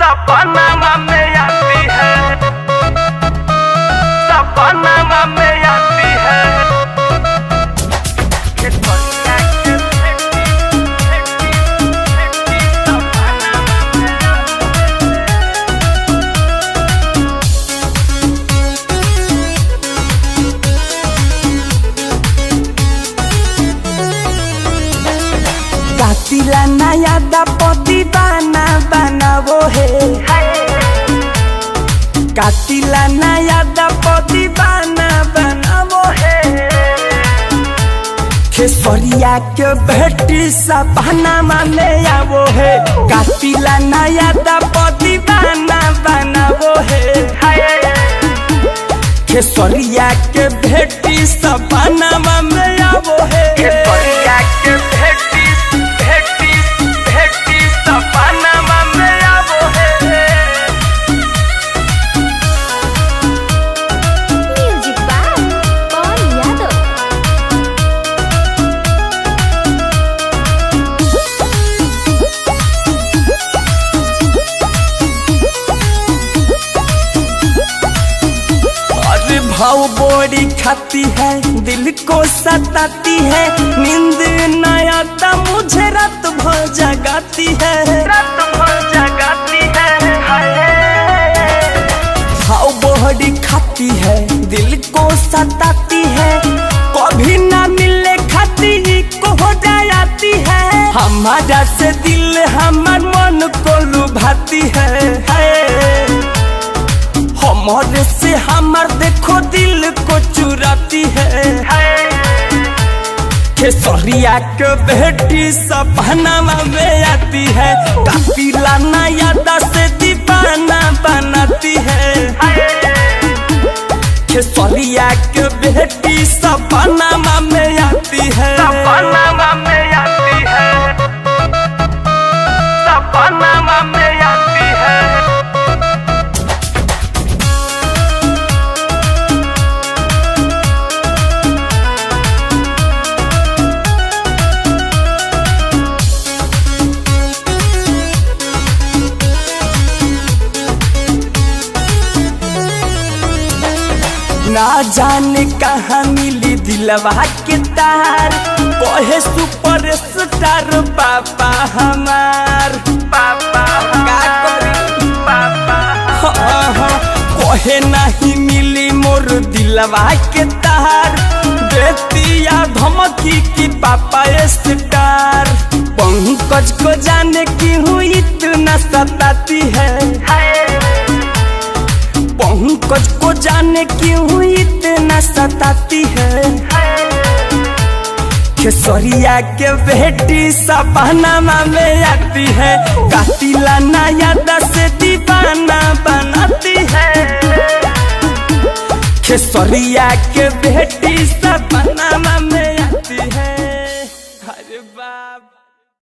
सपना में आती है, सपना में आती है। कातिला नया दपति बना बनावो है, कातिला नया दपति बना बनावो है। खेसरिया के बेटी सपना में आवो है, कातिला नया दपति बना बनावो है। खेसरिया के बेटी सपना में आवो है, खेसरिया के सपना में आवो है। म्यूजिक बाय पवन यादव। अरे भाव बोरी खाती है, दिल को सताती है, नींद न आता मुझे रात भर जगाती है, रात भर जगाती है। भाव बोरी खाती है, दिल को सताती है, कभी ना मिले खाती को हो जाती है। हमारा से दिल हमार मन को लुभाती है, हमारे से हमार देखो दिल को चुराती है। खेसरिया के बेटी सपना में आती है, कातिला नया दस दीवाना बनाती है। खेसरिया के बेटी सपना में आती है, सपना में आती है, सपना में आती है। ना जाने कहाँ मिली दिलवा के तार, कहे सुपर स्टार पापा हमार। पापा का करी पापा कहे नहीं मिली मोर दिलवा के तार, देतिया धमकी की पापा स्टार। पंकज को जाने क्यों इतना सताती है, पंकज को जाने क्यों इतना सताती है। खेसरिया के बेटी सपना में आती है, कातिला नया दस दीवाना बनाती है। खेसरिया के बेटी सपना में आती है।